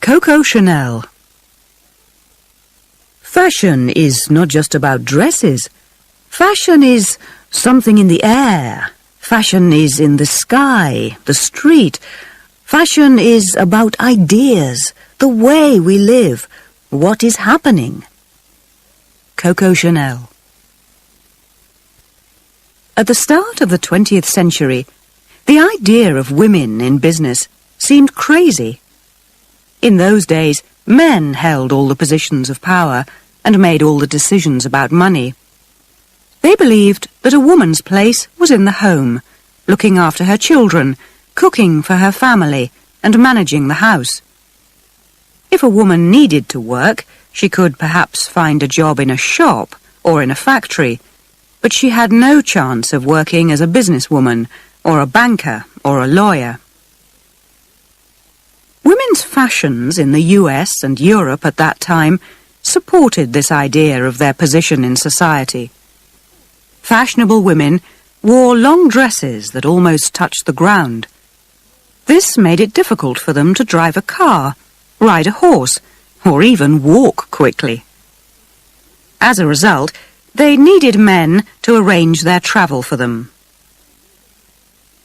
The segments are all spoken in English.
Coco Chanel. Fashion is not just about dresses. Fashion is something in the air. Fashion is in the sky, the street. Fashion is about ideas, the way we live, what is happening. Coco Chanel. At the start of the 20th century, the idea of women in business seemed crazy. In those days, men held all the positions of power and made all the decisions about money. They believed that a woman's place was in the home, looking after her children, cooking for her family, and managing the house. If a woman needed to work, she could perhaps find a job in a shop or in a factory, but she had no chance of working as a businesswoman or a banker or a lawyer. Women's fashions in the US and Europe at that time supported this idea of their position in society. Fashionable women wore long dresses that almost touched the ground. This made it difficult for them to drive a car, ride a horse, or even walk quickly. As a result, they needed men to arrange their travel for them.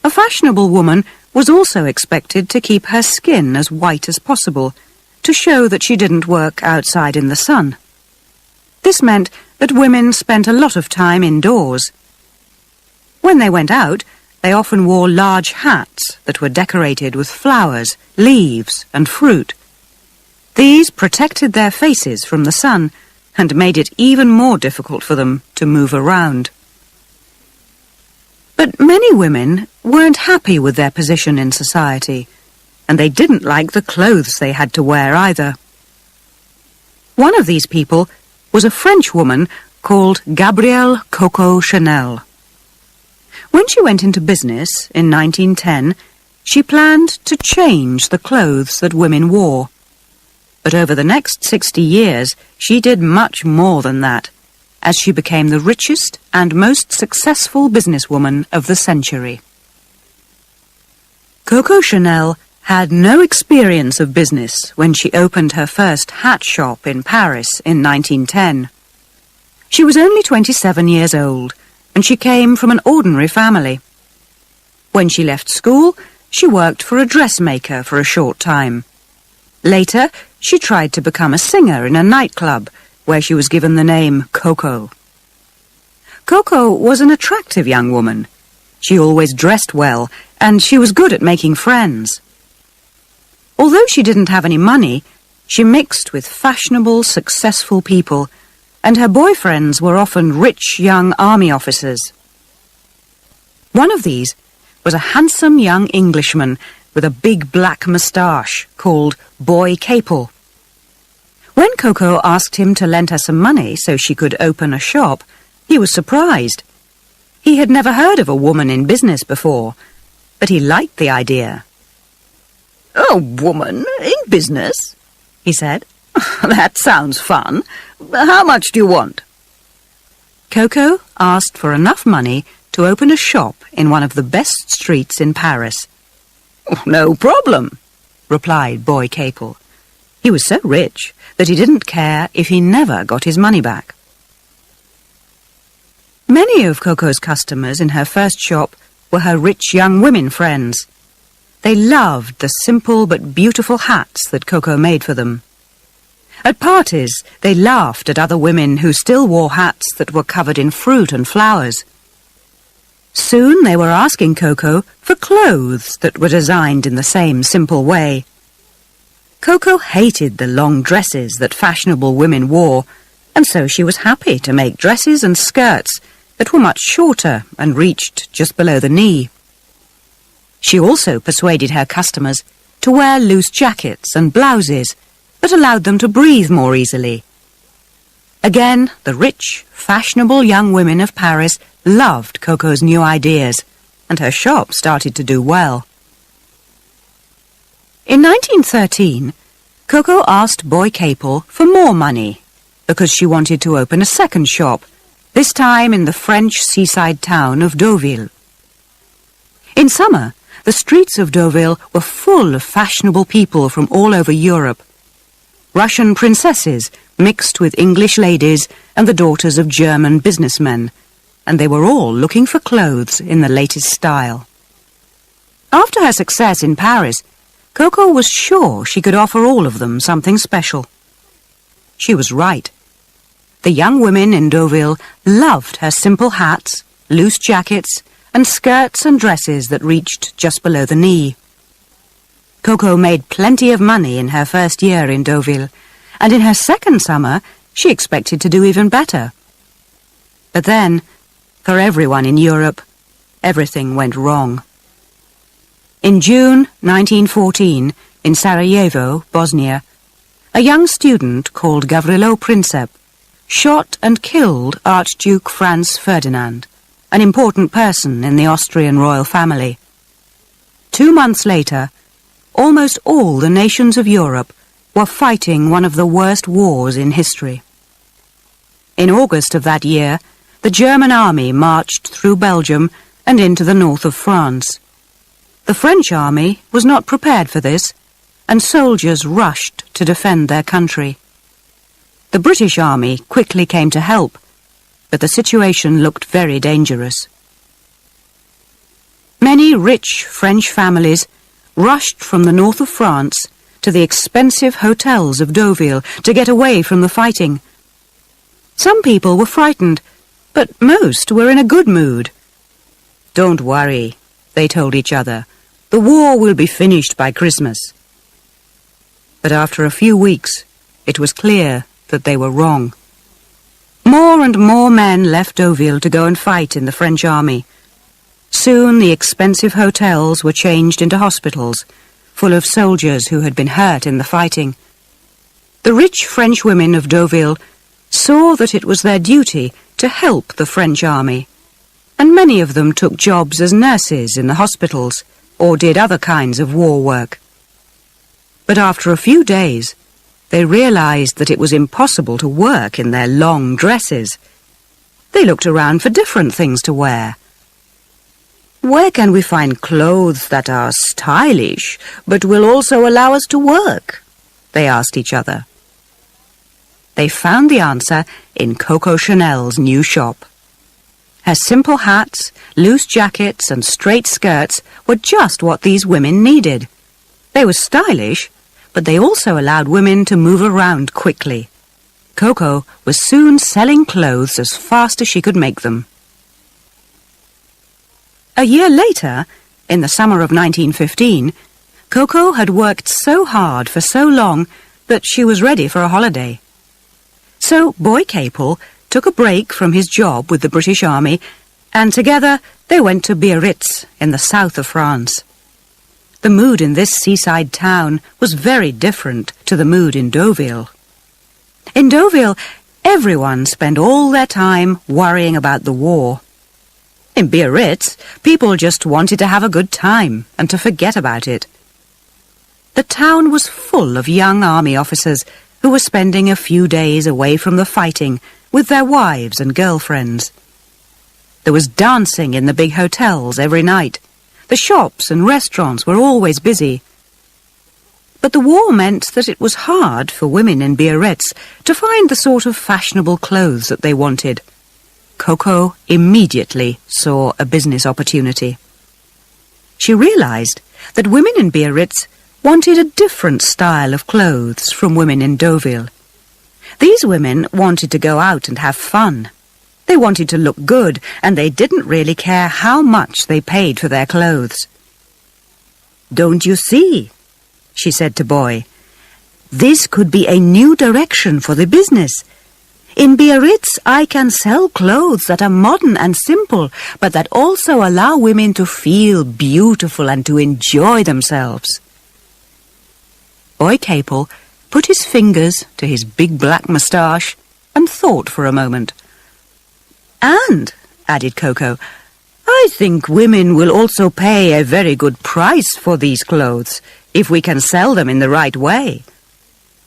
A fashionable woman was also expected to keep her skin as white as possible, to show that she didn't work outside in the sun. This meant that women spent a lot of time indoors. When they went out, they often wore large hats that were decorated with flowers, leaves, and fruit. These protected their faces from the sun and made it even more difficult for them to move around. But many women weren't happy with their position in society, and they didn't like the clothes they had to wear either. One of these people was a French woman called Gabrielle Coco Chanel. When she went into business in 1910, she planned to change the clothes that women wore. But over the next 60 years, she did much more than that, as she became the richest and most successful businesswoman of the century. Coco Chanel had no experience of business when she opened her first hat shop in Paris in 1910. She was only 27 years old, and she came from an ordinary family. When she left school, she worked for a dressmaker for a short time. Later, she tried to become a singer in a nightclub, where she was given the name Coco. Coco was an attractive young woman. She always dressed well, and she was good at making friends. Although she didn't have any money, she mixed with fashionable, successful people, and her boyfriends were often rich young army officers. One of these was a handsome young Englishman with a big black moustache called Boy Capel. When Coco asked him to lend her some money so she could open a shop, he was surprised. He had never heard of a woman in business before, but he liked the idea. "A woman in business?" he said. "That sounds fun. How much do you want?" Coco asked for enough money to open a shop in one of the best streets in Paris. "No problem," replied Boy Capel. He was so rich that he didn't care if he never got his money back. Many of Coco's customers in her first shop were her rich young women friends. They loved the simple but beautiful hats that Coco made for them. At parties, they laughed at other women who still wore hats that were covered in fruit and flowers. Soon they were asking Coco for clothes that were designed in the same simple way. Coco hated the long dresses that fashionable women wore, and so she was happy to make dresses and skirts that were much shorter and reached just below the knee. She also persuaded her customers to wear loose jackets and blouses that allowed them to breathe more easily. Again, the rich, fashionable young women of Paris loved Coco's new ideas, and her shop started to do well. In 1913, Coco asked Boy Capel for more money because she wanted to open a second shop, this time in the French seaside town of Deauville. In summer, the streets of Deauville were full of fashionable people from all over Europe, Russian princesses mixed with English ladies and the daughters of German businessmen, and they were all looking for clothes in the latest style. After her success in Paris, Coco was sure she could offer all of them something special. She was right. The young women in Deauville loved her simple hats, loose jackets, and skirts and dresses that reached just below the knee. Coco made plenty of money in her first year in Deauville, and in her second summer she expected to do even better. But then, for everyone in Europe, everything went wrong. In June 1914, in Sarajevo, Bosnia, a young student called Gavrilo Princip shot and killed Archduke Franz Ferdinand, an important person in the Austrian royal family. 2 months later, almost all the nations of Europe were fighting one of the worst wars in history. In August of that year, the German army marched through Belgium and into the north of France. The French army was not prepared for this, and soldiers rushed to defend their country. The British army quickly came to help, but the situation looked very dangerous. Many rich French families rushed from the north of France to the expensive hotels of Deauville to get away from the fighting. Some people were frightened, but most were in a good mood. "Don't worry," they told each other. "The war will be finished by Christmas." But after a few weeks, it was clear that they were wrong. More and more men left Deauville to go and fight in the French army. Soon the expensive hotels were changed into hospitals, full of soldiers who had been hurt in the fighting. The rich French women of Deauville saw that it was their duty to help the French army, and many of them took jobs as nurses in the hospitals or did other kinds of war work. But after a few days, they realized that it was impossible to work in their long dresses. They looked around for different things to wear. "Where can we find clothes that are stylish, but will also allow us to work?" they asked each other. They found the answer in Coco Chanel's new shop. Her simple hats, loose jackets, and straight skirts were just what these women needed. They were stylish, but they also allowed women to move around quickly. Coco was soon selling clothes as fast as she could make them. A year later, in the summer of 1915, Coco had worked so hard for so long that she was ready for a holiday. So Boy Capel took a break from his job with the British Army, and together they went to Biarritz in the south of France. The mood in this seaside town was very different to the mood in Deauville. In Deauville, everyone spent all their time worrying about the war. In Biarritz, people just wanted to have a good time and to forget about it. The town was full of young army officers who were spending a few days away from the fighting with their wives and girlfriends. There was dancing in the big hotels every night. The shops and restaurants were always busy. But the war meant that it was hard for women in Biarritz to find the sort of fashionable clothes that they wanted. Coco immediately saw a business opportunity. She realized that women in Biarritz wanted a different style of clothes from women in Deauville. These women wanted to go out and have fun. They wanted to look good, and they didn't really care how much they paid for their clothes. "Don't you see?" she said to Boy. "This could be a new direction for the business. In Biarritz, I can sell clothes that are modern and simple, but that also allow women to feel beautiful and to enjoy themselves." Boy Capel put his fingers to his big black moustache and thought for a moment. "And," added Coco, "I think women will also pay a very good price for these clothes if we can sell them in the right way."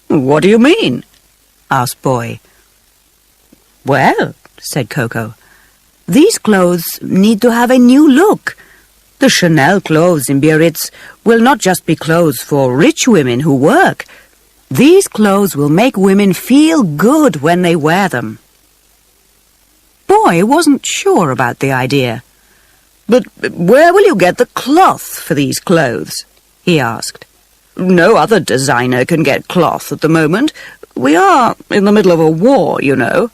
"What do you mean?" asked Boy. "Well," said Coco, "these clothes need to have a new look. The Chanel clothes in Biarritz will not just be clothes for rich women who work. These clothes will make women feel good when they wear them. Boy wasn't sure about the idea. But where will you get the cloth for these clothes? He asked. No other designer can get cloth at the moment. We are in the middle of a war, you know.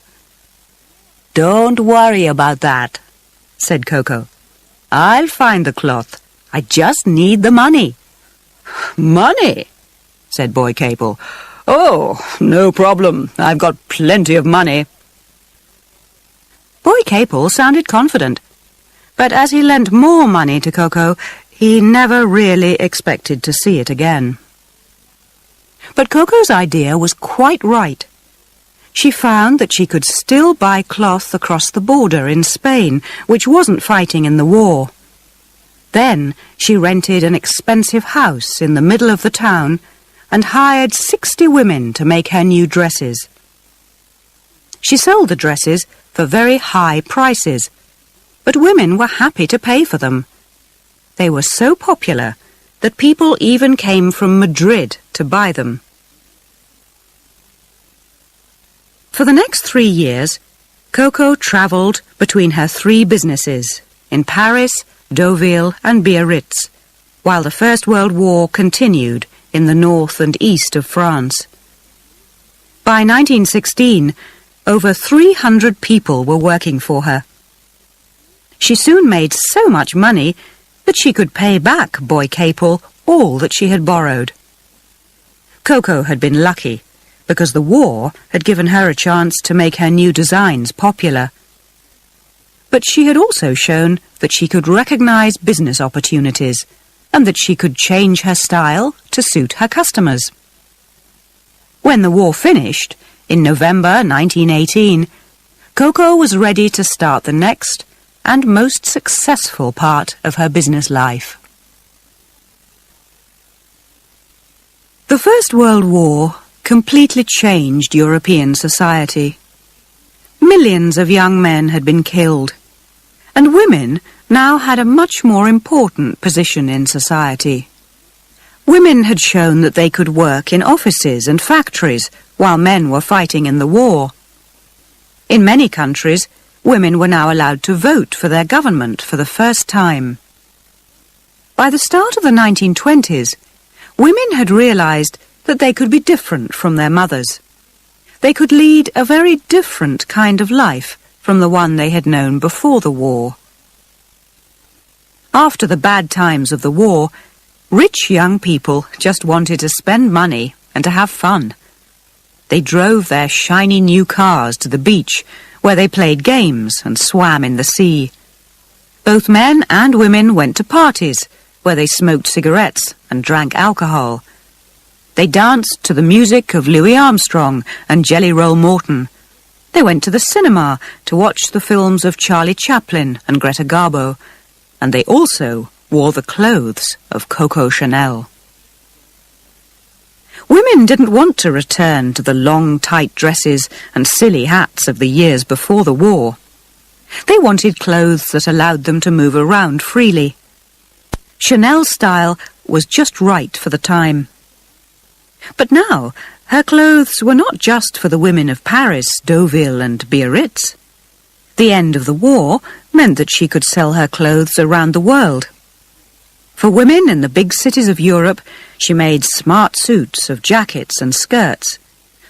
Don't worry about that, said Koko. I'll find the cloth. I just need the money. Money? Said Boy Capel. Oh, no problem. I've got plenty of money. Boy Capel sounded confident, but as he lent more money to Koko, he never really expected to see it again. But Koko's idea was quite right. She found that she could still buy cloth across the border in Spain, which wasn't fighting in the war. Then she rented an expensive house in the middle of the town and hired 60 women to make her new dresses. She sold the dresses for very high prices, but women were happy to pay for them. They were so popular that people even came from Madrid to buy them. For the next 3 years, Koko travelled between her 3 businesses in Paris, Deauville and Biarritz, while the First World War continued in the north and east of France. By 1916, over 300 people were working for her. She soon made so much money that she could pay back Boy Capel all that she had borrowed. Koko had been lucky because the war had given her a chance to make her new designs popular. But she had also shown that she could recognize business opportunities and that she could change her style to suit her customers. When the war finished, in November 1918, Koko was ready to start the next and most successful part of her business life. The First World War completely changed European society. Millions of young men had been killed, and women now had a much more important position in society. Women had shown that they could work in offices and factories while men were fighting in the war. In many countries, women were now allowed to vote for their government for the first time. By the start of the 1920s, women had realized that they could be different from their mothers. They could lead a very different kind of life from the one they had known before the war. After the bad times of the war, rich young people just wanted to spend money and to have fun. They drove their shiny new cars to the beach, where they played games and swam in the sea. Both men and women went to parties, where they smoked cigarettes and drank alcohol. They danced to the music of Louis Armstrong and Jelly Roll Morton. They went to the cinema to watch the films of Charlie Chaplin and Greta Garbo, and they also wore the clothes of Coco Chanel. Women didn't want to return to the long, tight dresses and silly hats of the years before the war. They wanted clothes that allowed them to move around freely. Chanel's style was just right for the time. But now, her clothes were not just for the women of Paris, Deauville and Biarritz. The end of the war meant that she could sell her clothes around the world. For women in the big cities of Europe, she made smart suits of jackets and skirts.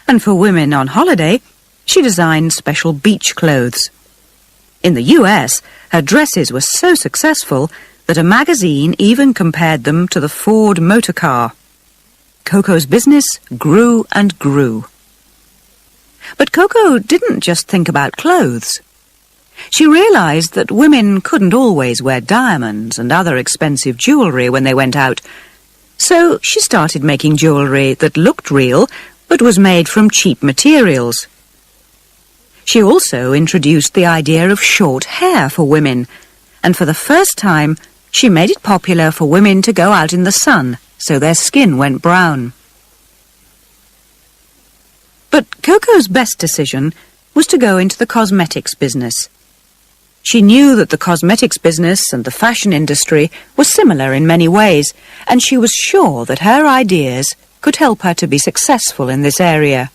And for women on holiday, she designed special beach clothes. In the US, her dresses were so successful that a magazine even compared them to the Ford motor car. Koko's business grew and grew. But Koko didn't just think about clothes. She realized that women couldn't always wear diamonds and other expensive jewelry when they went out, so she started making jewelry that looked real but was made from cheap materials. She also introduced the idea of short hair for women, and for the first time she made it popular for women to go out in the sun so their skin went brown. But Koko's best decision was to go into the cosmetics business. She knew that the cosmetics business and the fashion industry were similar in many ways, and she was sure that her ideas could help her to be successful in this area.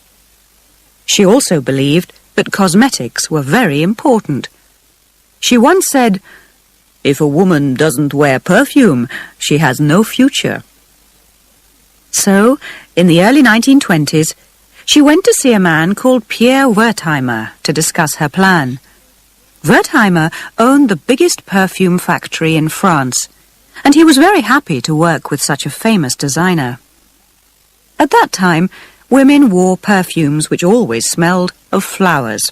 She also believed that cosmetics were very important. She once said, "If a woman doesn't wear perfume, she has no future." So, in the early 1920s, she went to see a man called Pierre Wertheimer to discuss her plan. Wertheimer owned the biggest perfume factory in France, and he was very happy to work with such a famous designer. At that time, women wore perfumes which always smelled of flowers.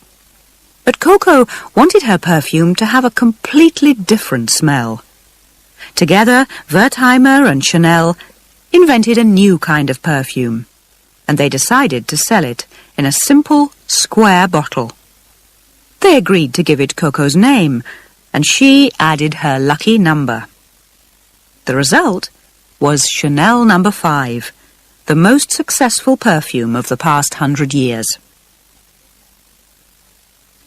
But Coco wanted her perfume to have a completely different smell. Together, Wertheimer and Chanel invented a new kind of perfume, and they decided to sell it in a simple, square bottle. They agreed to give it Coco's name, and she added her lucky number. The result was Chanel No. 5, the most successful perfume of the past 100 years.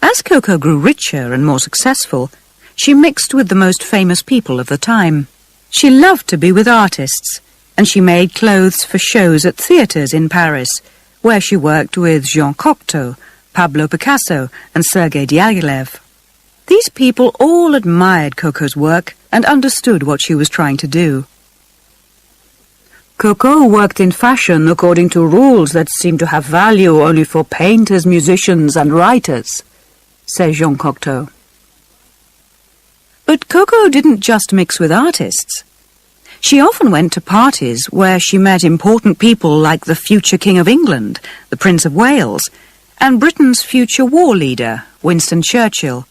As Coco grew richer and more successful, she mixed with the most famous people of the time. She loved to be with artists, and she made clothes for shows at theatres in Paris, where she worked with Jean Cocteau, Pablo Picasso, and Sergei Diaghilev. These people all admired Coco's work and understood what she was trying to do. "Coco worked in fashion according to rules that seemed to have value only for painters, musicians, and writers," said Jean Cocteau. But Coco didn't just mix with artists. She often went to parties where she met important people like the future King of England, the Prince of Wales, and Britain's future war leader, Winston Churchill.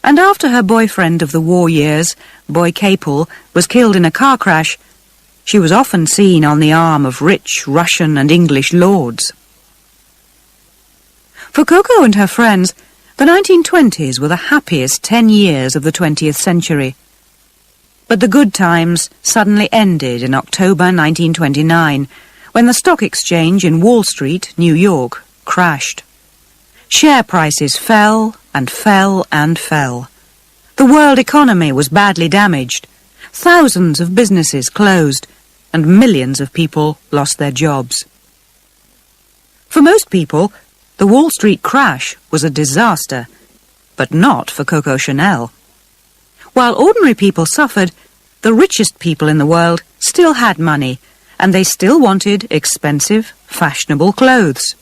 And after her boyfriend of the war years, Boy Capel, was killed in a car crash, she was often seen on the arm of rich Russian and English lords. For Coco and her friends, the 1920s were the happiest 10 years of the 20th century. But the good times suddenly ended in October 1929, when the stock exchange in Wall Street, New York, crashed. Share prices fell and fell and fell. The world economy was badly damaged. Thousands of businesses closed, and millions of people lost their jobs. For most people, the Wall Street crash was a disaster, but not for Coco Chanel. While ordinary people suffered, the richest people in the world still had money, and they still wanted expensive, fashionable clothes.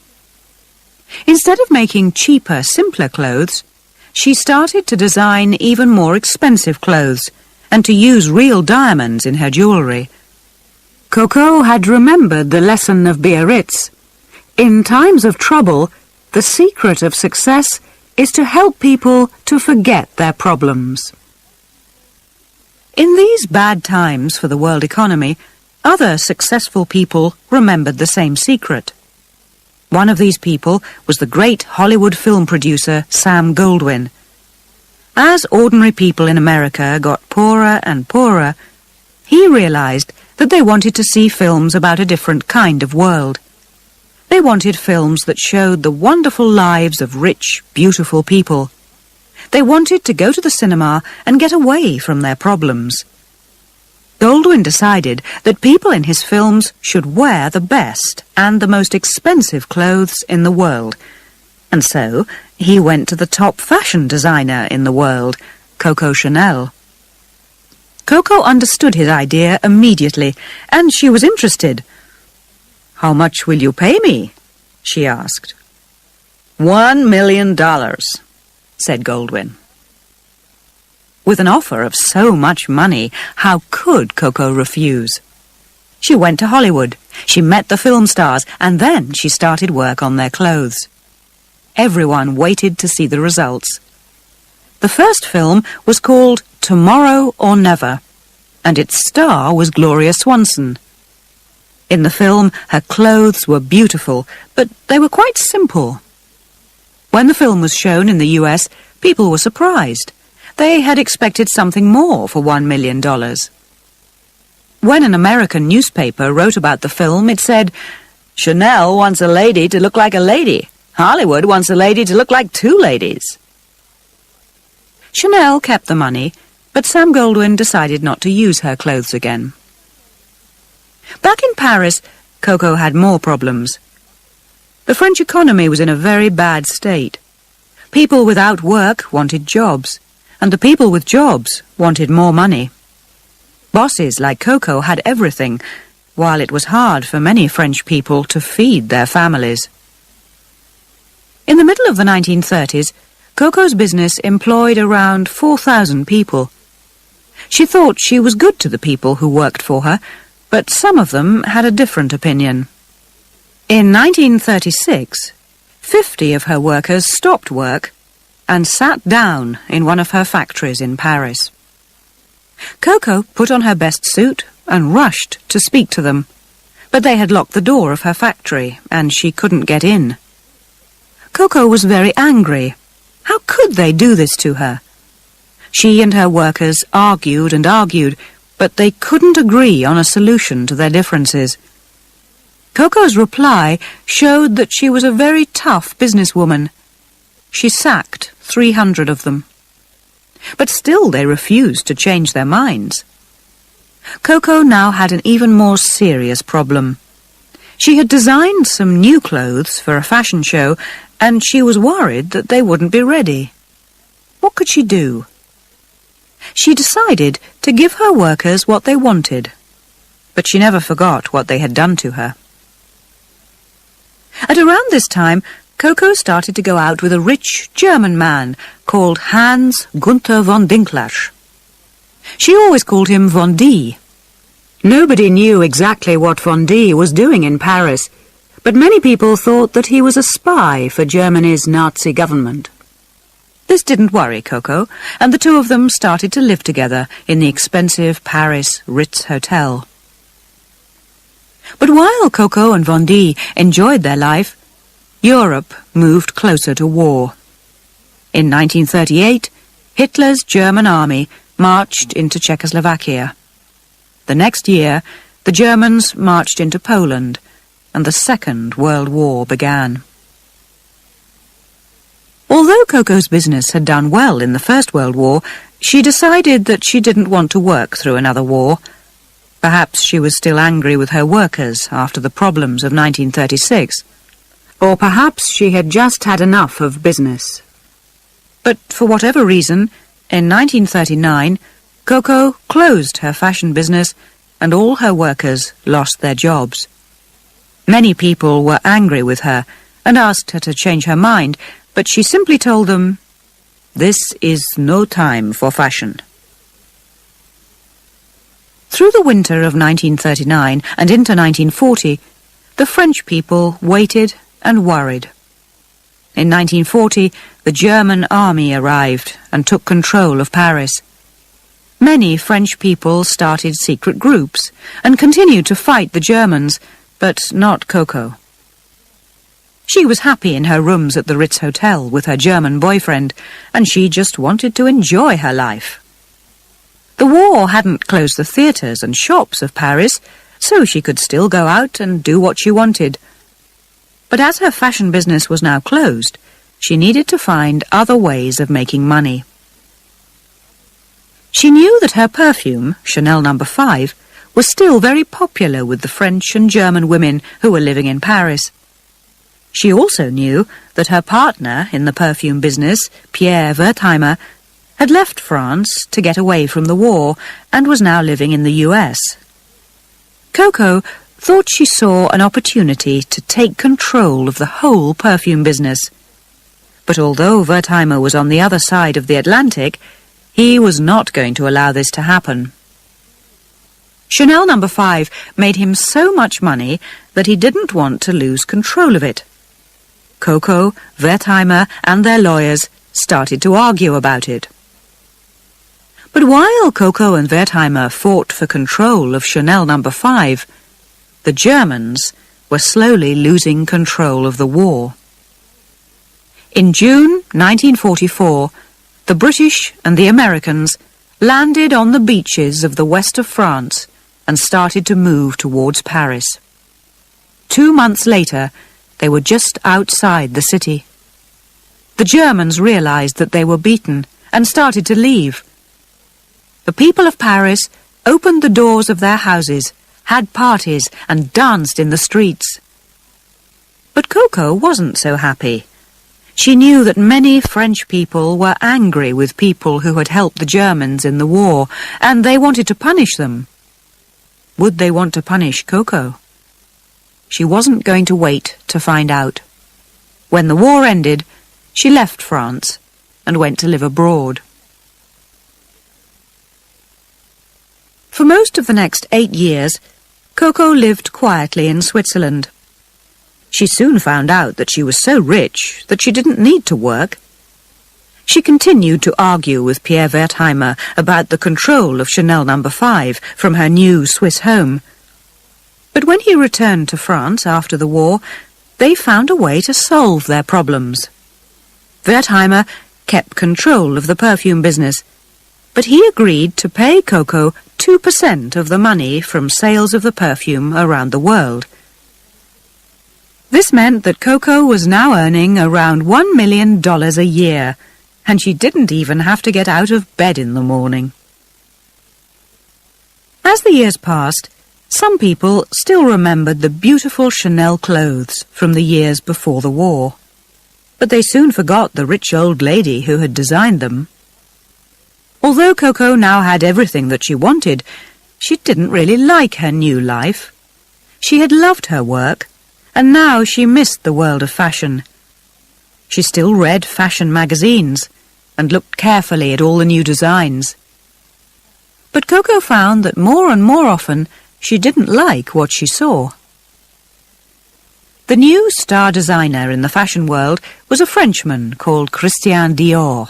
Instead of making cheaper, simpler clothes, she started to design even more expensive clothes and to use real diamonds in her jewellery. Coco had remembered the lesson of Biarritz. In times of trouble, the secret of success is to help people to forget their problems. In these bad times for the world economy, other successful people remembered the same secret. One of these people was the great Hollywood film producer Sam Goldwyn. As ordinary people in America got poorer and poorer, he realized that they wanted to see films about a different kind of world. They wanted films that showed the wonderful lives of rich, beautiful people. They wanted to go to the cinema and get away from their problems. Goldwyn decided that people in his films should wear the best and the most expensive clothes in the world. And so he went to the top fashion designer in the world, Coco Chanel. Coco understood his idea immediately, and she was interested. "How much will you pay me?" she asked. $1 million, said Goldwyn. With an offer of so much money, how could Coco refuse? She went to Hollywood, she met the film stars, and then she started work on their clothes. Everyone waited to see the results. The first film was called Tomorrow or Never, and its star was Gloria Swanson. In the film, her clothes were beautiful, but they were quite simple. When the film was shown in the US, people were surprised. They had expected something more for $1 million. When an American newspaper wrote about the film, it said, "Chanel wants a lady to look like a lady. Hollywood wants a lady to look like two ladies." Chanel kept the money, but Sam Goldwyn decided not to use her clothes again. Back in Paris, Coco had more problems. The French economy was in a very bad state. People without work wanted jobs, and the people with jobs wanted more money. Bosses like Coco had everything, while it was hard for many French people to feed their families. In the middle of the 1930s, Coco's business employed around 4,000 people. She thought she was good to the people who worked for her, but some of them had a different opinion. In 1936, 50 of her workers stopped work and sat down in one of her factories in Paris. Coco put on her best suit and rushed to speak to them, but they had locked the door of her factory and she couldn't get in. Coco was very angry. How could they do this to her? She and her workers argued and argued, but they couldn't agree on a solution to their differences. Coco's reply showed that she was a very tough businesswoman. She sacked 300 of them. But still they refused to change their minds. Coco now had an even more serious problem. She had designed some new clothes for a fashion show, and she was worried that they wouldn't be ready. What could she do? She decided to give her workers what they wanted, but she never forgot what they had done to her. At around this time, Coco started to go out with a rich German man called Hans Gunther von Dinklage. She always called him Von D. Nobody knew exactly what Von D was doing in Paris, but many people thought that he was a spy for Germany's Nazi government. This didn't worry Coco, and the two of them started to live together in the expensive Paris Ritz Hotel. But while Coco and Von D enjoyed their life, Europe moved closer to war. In 1938, Hitler's German army marched into Czechoslovakia. The next year, the Germans marched into Poland, and the Second World War began. Although Coco's business had done well in the First World War, she decided that she didn't want to work through another war. Perhaps she was still angry with her workers after the problems of 1936. Or perhaps she had just had enough of business. But for whatever reason, in 1939, Coco closed her fashion business and all her workers lost their jobs. Many people were angry with her and asked her to change her mind, but she simply told them, "This is no time for fashion." Through the winter of 1939 and into 1940, the French people waited and worried. In 1940, the German army arrived and took control of Paris. Many French people started secret groups and continued to fight the Germans, but not Coco. She was happy in her rooms at the Ritz Hotel with her German boyfriend, and she just wanted to enjoy her life. The war hadn't closed the theatres and shops of Paris, so she could still go out and do what she wanted. But as her fashion business was now closed, she needed to find other ways of making money. She knew that her perfume, Chanel No. 5, was still very popular with the French and German women who were living in Paris. She also knew that her partner in the perfume business, Pierre Wertheimer, had left France to get away from the war and was now living in the US. Coco thought she saw an opportunity to take control of the whole perfume business. But although Wertheimer was on the other side of the Atlantic, he was not going to allow this to happen. Chanel No. 5 made him so much money that he didn't want to lose control of it. Coco, Wertheimer and their lawyers started to argue about it. But while Coco and Wertheimer fought for control of Chanel No. 5, the Germans were slowly losing control of the war. In June 1944, the British and the Americans landed on the beaches of the west of France and started to move towards Paris. 2 months later, they were just outside the city. The Germans realized that they were beaten and started to leave. The people of Paris opened the doors of their houses had parties and danced in the streets. But Coco wasn't so happy. She knew that many French people were angry with people who had helped the Germans in the war, and they wanted to punish them. Would they want to punish Coco? She wasn't going to wait to find out. When the war ended, she left France and went to live abroad. For most of the next 8 years, Coco lived quietly in Switzerland. She soon found out that she was so rich that she didn't need to work. She continued to argue with Pierre Wertheimer about the control of Chanel No. 5 from her new Swiss home. But when he returned to France after the war, they found a way to solve their problems. Wertheimer kept control of the perfume business, but he agreed to pay Coco 2% of the money from sales of the perfume around the world. This meant that Coco was now earning around $1 million a year, and she didn't even have to get out of bed in the morning. As the years passed, some people still remembered the beautiful Chanel clothes from the years before the war, but they soon forgot the rich old lady who had designed them. Although Coco now had everything that she wanted, she didn't really like her new life. She had loved her work, and now she missed the world of fashion. She still read fashion magazines and looked carefully at all the new designs. But Coco found that more and more often she didn't like what she saw. The new star designer in the fashion world was a Frenchman called Christian Dior.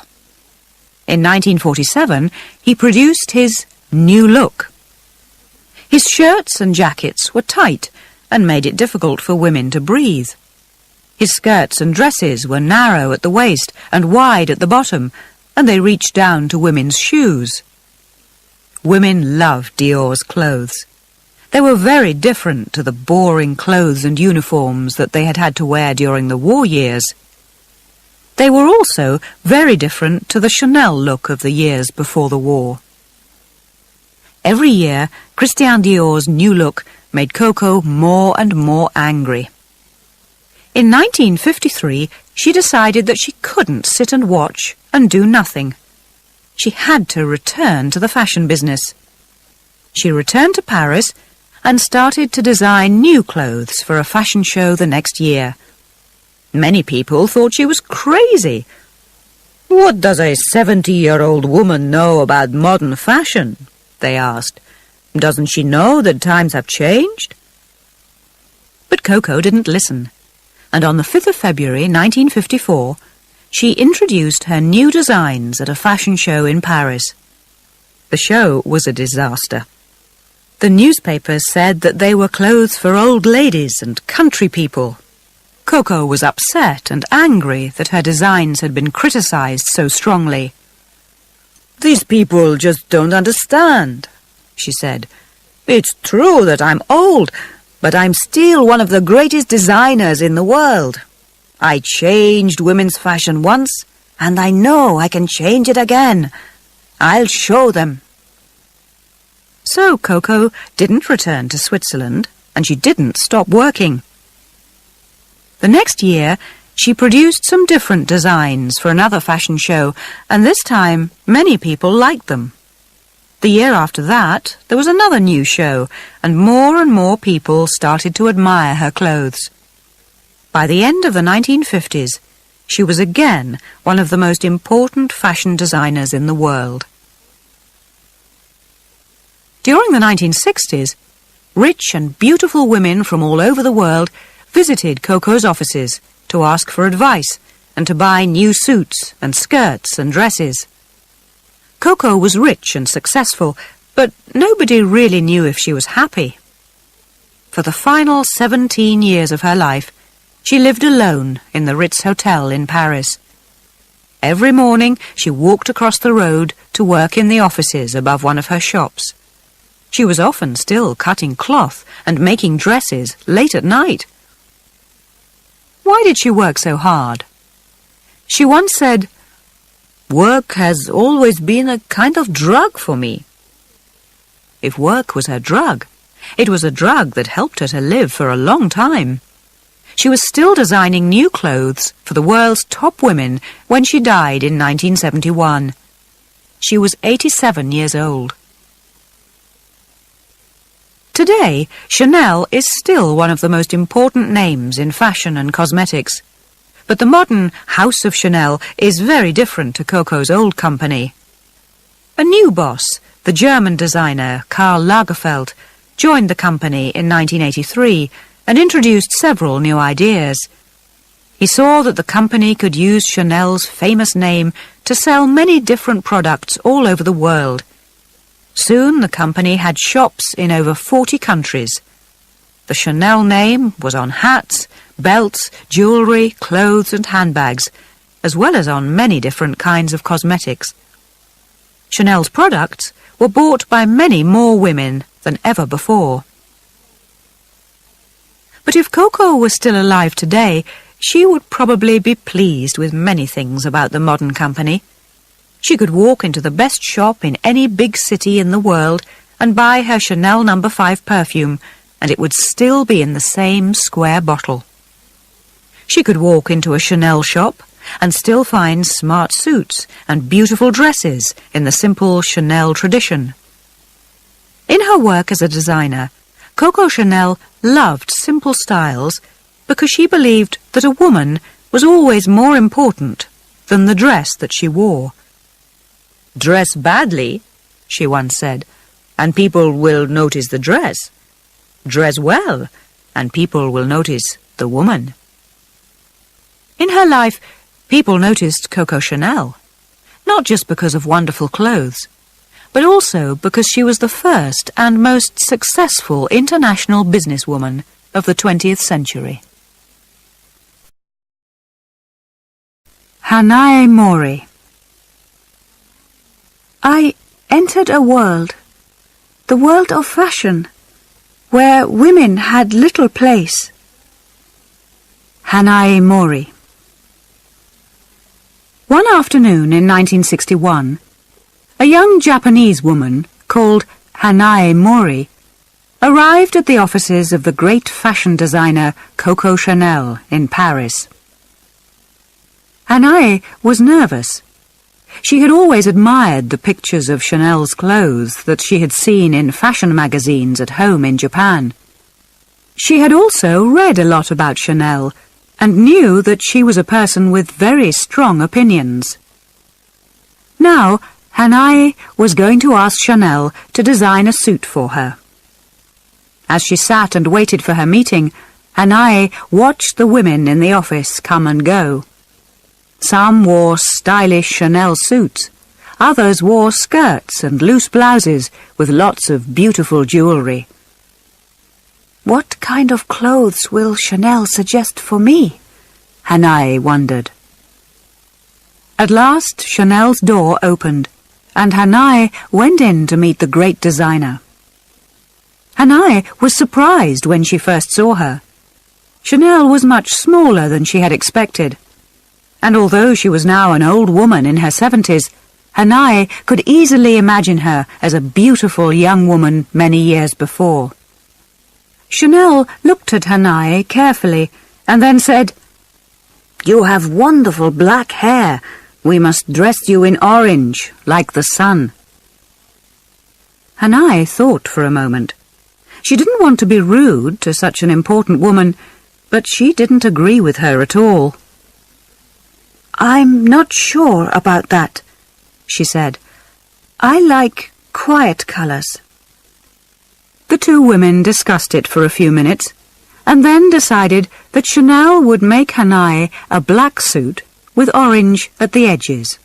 In 1947, he produced his new look. His shirts and jackets were tight and made it difficult for women to breathe. His skirts and dresses were narrow at the waist and wide at the bottom, and they reached down to women's shoes. Women loved Dior's clothes. They were very different to the boring clothes and uniforms that they had had to wear during the war years. They were also very different to the Chanel look of the years before the war. Every year, Christian Dior's new look made Coco more and more angry. In 1953, she decided that she couldn't sit and watch and do nothing. She had to return to the fashion business. She returned to Paris and started to design new clothes for a fashion show the next year. Many people thought she was crazy. "What does a 70-year-old woman know about modern fashion?" they asked. "Doesn't she know that times have changed?" But Coco didn't listen, and on the 5th of February 1954, she introduced her new designs at a fashion show in Paris. The show was a disaster. The newspapers said that they were clothes for old ladies and country people. Coco was upset and angry that her designs had been criticized so strongly. "These people just don't understand," she said. "It's true that I'm old, but I'm still one of the greatest designers in the world. I changed women's fashion once, and I know I can change it again. I'll show them." So Coco didn't return to Switzerland, and she didn't stop working. The next year, she produced some different designs for another fashion show, and this time many people liked them. The year after that, there was another new show, and more people started to admire her clothes. By the end of the 1950s, she was again one of the most important fashion designers in the world. During the 1960s, rich and beautiful women from all over the world visited Coco's offices to ask for advice and to buy new suits and skirts and dresses. Coco was rich and successful, but nobody really knew if she was happy. For the final 17 years of her life, she lived alone in the Ritz Hotel in Paris. Every morning she walked across the road to work in the offices above one of her shops. She was often still cutting cloth and making dresses late at night. Why did she work so hard? She once said, "Work has always been a kind of drug for me." If work was her drug, It was a drug that helped her to live for a long time. She was still designing new clothes for the world's top women when she died in 1971. She was 87 years old. Today, Chanel is still one of the most important names in fashion and cosmetics. But the modern House of Chanel is very different to Coco's old company. A new boss, the German designer Karl Lagerfeld, joined the company in 1983 and introduced several new ideas. He saw that the company could use Chanel's famous name to sell many different products all over the world. Soon the company had shops in over 40 countries. The Chanel name was on hats, belts, jewellery, clothes and handbags, as well as on many different kinds of cosmetics. Chanel's products were bought by many more women than ever before. But if Coco was still alive today, she would probably be pleased with many things about the modern company. She could walk into the best shop in any big city in the world and buy her Chanel No. 5 perfume, and it would still be in the same square bottle. She could walk into a Chanel shop and still find smart suits and beautiful dresses in the simple Chanel tradition. In her work as a designer, Coco Chanel loved simple styles because she believed that a woman was always more important than the dress that she wore. "Dress badly," she once said, "and people will notice the dress. Dress well, and people will notice the woman." In her life, people noticed Coco Chanel, not just because of wonderful clothes, but also because she was the first and most successful international businesswoman of the 20th century. Hanae Mori. I entered a world, the world of fashion, where women had little place. Hanae Mori. One afternoon in 1961, a young Japanese woman called Hanae Mori arrived at the offices of the great fashion designer Coco Chanel in Paris. Hanae was nervous. She had always admired the pictures of Chanel's clothes that she had seen in fashion magazines at home in Japan. She had also read a lot about Chanel and knew that she was a person with very strong opinions. Now, Hanae was going to ask Chanel to design a suit for her. As she sat and waited for her meeting, Hanae watched the women in the office come and go. Some wore stylish Chanel suits. Others wore skirts and loose blouses with lots of beautiful jewellery. "What kind of clothes will Chanel suggest for me?" Hanae wondered. At last, Chanel's door opened, and Hanae went in to meet the great designer. Hanae was surprised when she first saw her. Chanel was much smaller than she had expected, and although she was now an old woman in her 70s, Hanae could easily imagine her as a beautiful young woman many years before. Chanel looked at Hanae carefully and then said, "You have wonderful black hair. We must dress you in orange, like the sun." Hanae thought for a moment. She didn't want to be rude to such an important woman, but she didn't agree with her at all. "I'm not sure about that," she said. "I like quiet colours." The two women discussed it for a few minutes, and then decided that Chanel would make Hanae a black suit with orange at the edges.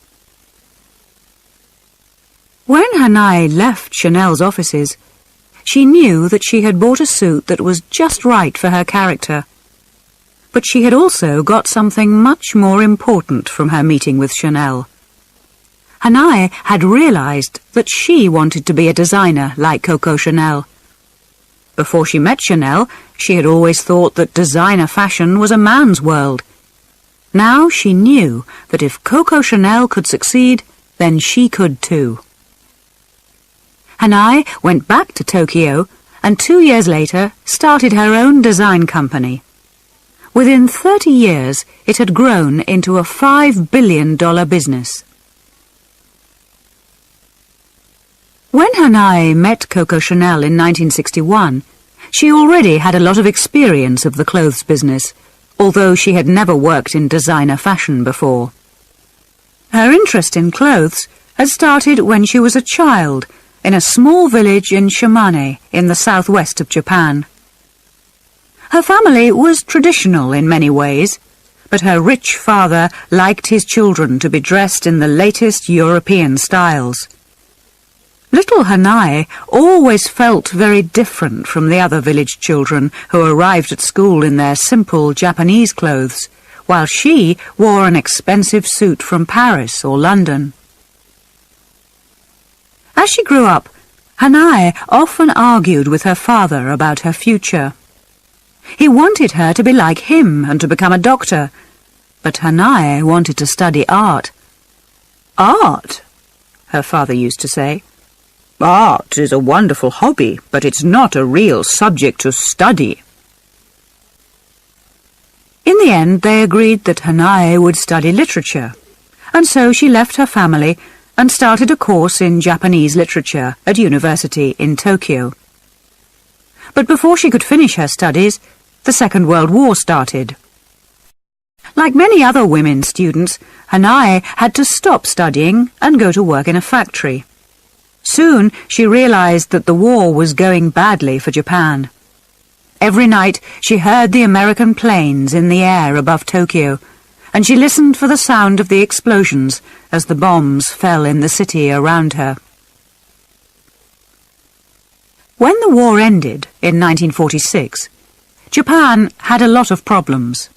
When Hanae left Chanel's offices, she knew that she had bought a suit that was just right for her character. But she had also got something much more important from her meeting with Chanel. Hanae had realized that she wanted to be a designer like Coco Chanel. Before she met Chanel, she had always thought that designer fashion was a man's world. Now she knew that if Coco Chanel could succeed, then she could too. Hanae went back to Tokyo and 2 years later started her own design company. Within 30 years, it had grown into a $5 billion business. When Hanae met Coco Chanel in 1961, she already had a lot of experience of the clothes business, although she had never worked in designer fashion before. Her interest in clothes had started when she was a child in a small village in Shimane in the southwest of Japan. Her family was traditional in many ways, but her rich father liked his children to be dressed in the latest European styles. Little Hanae always felt very different from the other village children who arrived at school in their simple Japanese clothes, while she wore an expensive suit from Paris or London. As she grew up, Hanae often argued with her father about her future. He wanted her to be like him and to become a doctor, but Hanae wanted to study art. "Art?" her father used to say. "Art is a wonderful hobby, but it's not a real subject to study." In the end, they agreed that Hanae would study literature, and so she left her family and started a course in Japanese literature at university in Tokyo. But before she could finish her studies, the Second World War started. Like many other women students, Hanae had to stop studying and go to work in a factory. Soon she realized that the war was going badly for Japan. Every night she heard the American planes in the air above Tokyo, and she listened for the sound of the explosions as the bombs fell in the city around her. When the war ended in 1946, Japan had a lot of problems.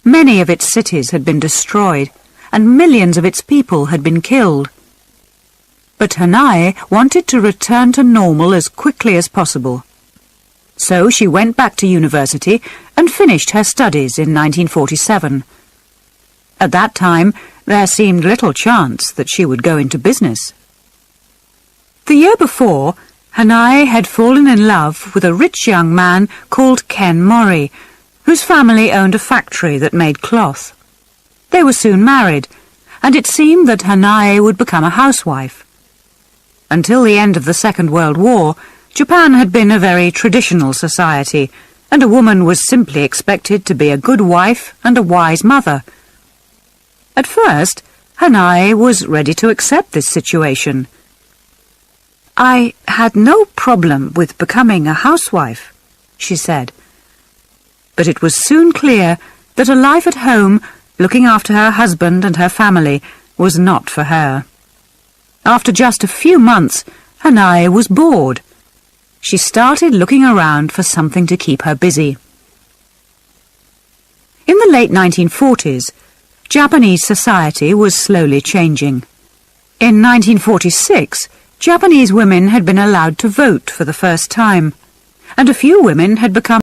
Many of its cities had been destroyed, and millions of its people had been killed. But Hanae wanted to return to normal as quickly as possible. So she went back to university and finished her studies in 1947. At that time, there seemed little chance that she would go into business. The year before, Hanae had fallen in love with a rich young man called Ken Mori, whose family owned a factory that made cloth. They were soon married, and it seemed that Hanae would become a housewife. Until the end of the Second World War, Japan had been a very traditional society, and a woman was simply expected to be a good wife and a wise mother. At first, Hanae was ready to accept this situation. "I had no problem with becoming a housewife," she said. But it was soon clear that a life at home, looking after her husband and her family, was not for her. After just a few months, Hanae was bored. She started looking around for something to keep her busy. In the late 1940s, Japanese society was slowly changing. In 1946, Japanese women had been allowed to vote for the first time, and a few women had become